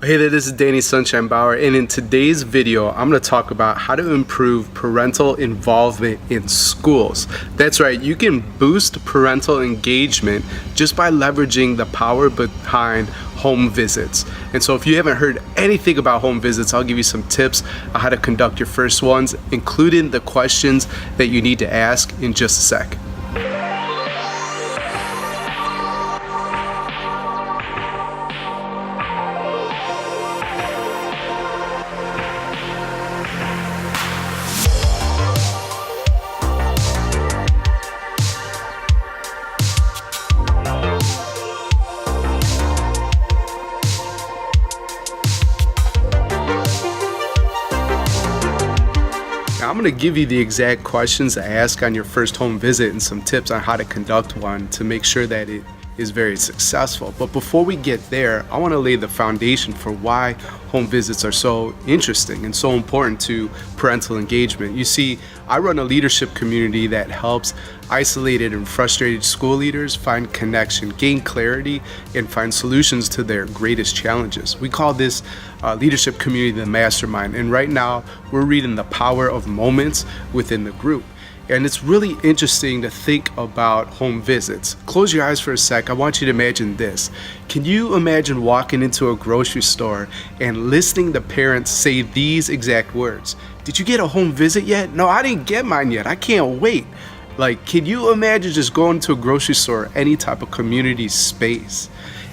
Hey there, this is Danny Sunshine Bauer, and in today's video, I'm going to talk about how to improve parental involvement in schools. That's right, you can boost parental engagement just by leveraging the power behind home visits. And so if you haven't heard anything about home visits, I'll give you some tips on how to conduct your first ones, including the questions that you need to ask in just a sec. I'm going to give you the exact questions to ask on your first home visit and some tips on how to conduct one to make sure that it is very successful. But before we get there, I want to lay the foundation for why home visits are so interesting and so important to parental engagement. You see, I run a leadership community that helps isolated and frustrated school leaders find connection, gain clarity, and find solutions to their greatest challenges. We call this leadership community the mastermind, and right now we're reading The Power of Moments within the group. And it's really interesting to think about home visits. Close your eyes for a sec. I want you to imagine this. Can you imagine walking into a grocery store and listening to parents say these exact words? Did you get a home visit yet? No, I didn't get mine yet. I can't wait. Like, can you imagine just going to a grocery store, any type of community space,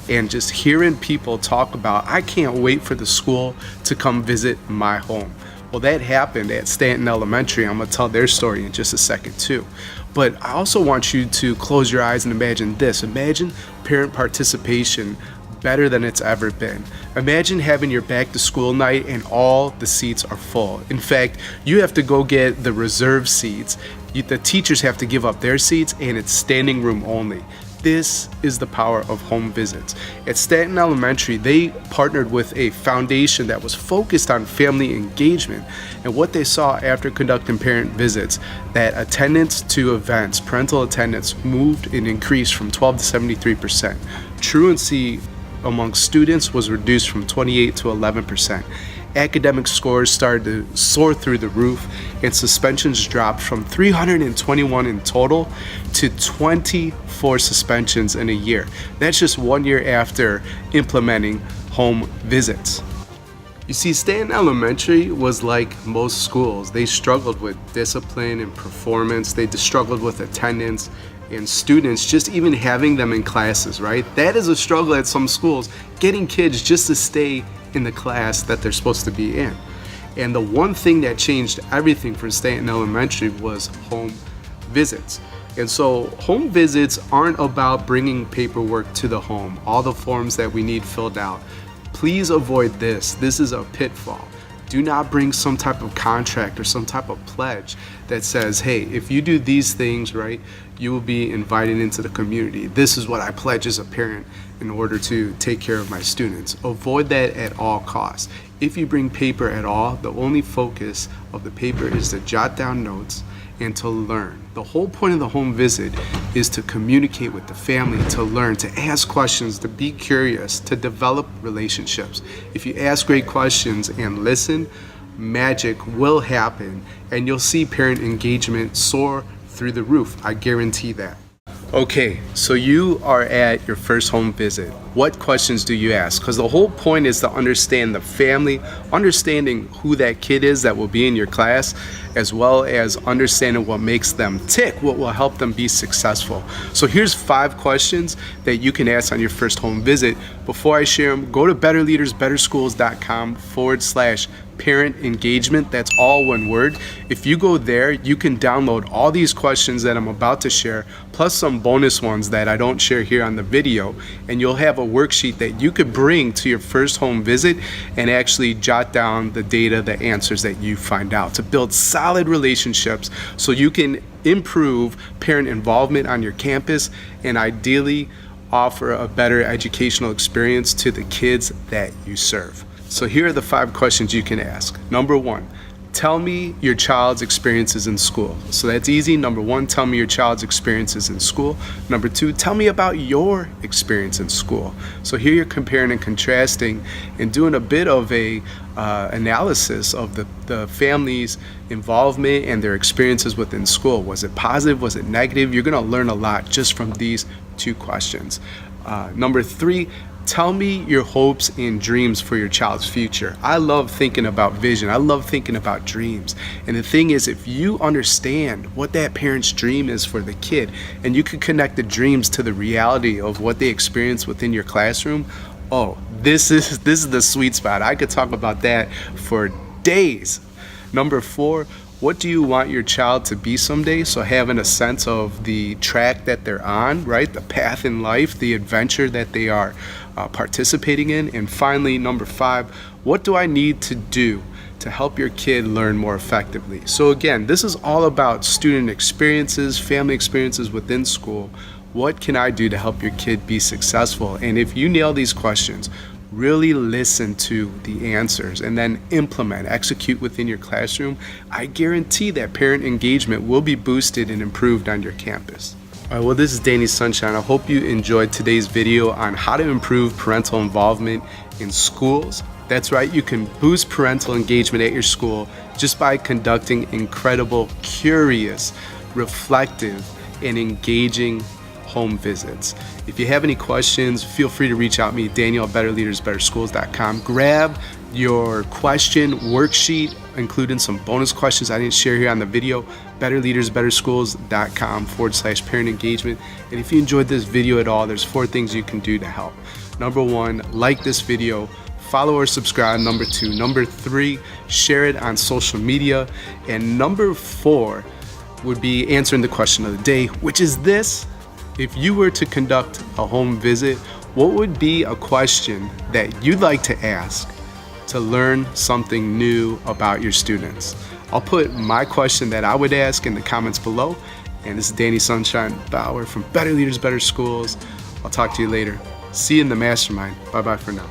and just hearing people talk about, I can't wait for the school to come visit my home? Well, that happened at Stanton Elementary. I'm going to tell their story in just a second too. But I also want you to close your eyes and imagine this. Imagine parent participation better than it's ever been. Imagine having your back to school night and all the seats are full. In fact, you have to go get the reserved seats. The teachers have to give up their seats and it's standing room only. This is the power of home visits. At Stanton Elementary, they partnered with a foundation that was focused on family engagement. And what they saw after conducting parent visits, that attendance to events, parental attendance, moved and increased from 12 to 73%. Truancy among students was reduced from 28 to 11%. Academic scores started to soar through the roof, and suspensions dropped from 321 in total to 24 suspensions in a year. That's just 1 year after implementing home visits. You see, Stanton Elementary was like most schools. They struggled with discipline and performance. They struggled with attendance and students, just even having them in classes, right? That is a struggle at some schools, getting kids just to stay in the class that they're supposed to be in. And the one thing that changed everything for Stanton Elementary was home visits. And so home visits aren't about bringing paperwork to the home, all the forms that we need filled out. Please avoid this. This is a pitfall. Do not bring some type of contract or some type of pledge that says, hey, if you do these things, right, you will be invited into the community. This is what I pledge as a parent in order to take care of my students. Avoid that at all costs. If you bring paper at all, the only focus of the paper is to jot down notes and to learn. The whole point of the home visit is to communicate with the family, to learn, to ask questions, to be curious, to develop relationships. If you ask great questions and listen, magic will happen and you'll see parent engagement soar through the roof. I guarantee that. Okay, so you are at your first home visit. What questions do you ask? Because the whole point is to understand the family, understanding who that kid is that will be in your class, as well as understanding what makes them tick, what will help them be successful. So here's 5 questions that you can ask on your first home visit. Before I share them, go to betterleadersbetterschools.com/parent engagement. That's all one word. If you go there, you can download all these questions that I'm about to share, plus some bonus ones that I don't share here on the video, and you'll have a worksheet that you could bring to your first home visit and actually jot down the data, the answers that you find out to build solid relationships so you can improve parent involvement on your campus and ideally offer a better educational experience to the kids that you serve. So here are the 5 questions you can ask. Number 1, tell me your child's experiences in school. So that's easy. Number one, tell me your child's experiences in school. Number two, tell me about your experience in school. So here you're comparing and contrasting and doing a bit of a analysis of the family's involvement and their experiences within school. Was it positive? Was it negative? You're going to learn a lot just from these two questions. Number three, tell me your hopes and dreams for your child's future. I love thinking about vision. I love thinking about dreams. And the thing is, if you understand what that parent's dream is for the kid, and you can connect the dreams to the reality of what they experience within your classroom, oh, this is the sweet spot. I could talk about that for days. Number four, what do you want your child to be someday? So having a sense of the track that they're on, right? The path in life, the adventure that they are participating in. And finally, number five, what do I need to do to help your kid learn more effectively? So again, this is all about student experiences, family experiences within school. What can I do to help your kid be successful? And if you nail these questions, really listen to the answers and then implement, execute within your classroom, I guarantee that parent engagement will be boosted and improved on your campus. All right, well, this is Danny Sunshine. I hope you enjoyed today's video on how to improve parental involvement in schools. That's right, you can boost parental engagement at your school just by conducting incredible, curious, reflective, and engaging home visits. If you have any questions, feel free to reach out to me, Daniel at betterleadersbetterschools.com. Grab your question worksheet, including some bonus questions I didn't share here on the video, betterleadersbetterschools.com/parent engagement. And if you enjoyed this video at all, there's 4 things you can do to help. Number 1, like this video, follow or subscribe. Number 2, number 3, share it on social media. And number 4 would be answering the question of the day, which is this: if you were to conduct a home visit, what would be a question that you'd like to ask to learn something new about your students? I'll put my question that I would ask in the comments below. And this is Danny Sunshine Bauer from Better Leaders, Better Schools. I'll talk to you later. See you in the mastermind. Bye-bye for now.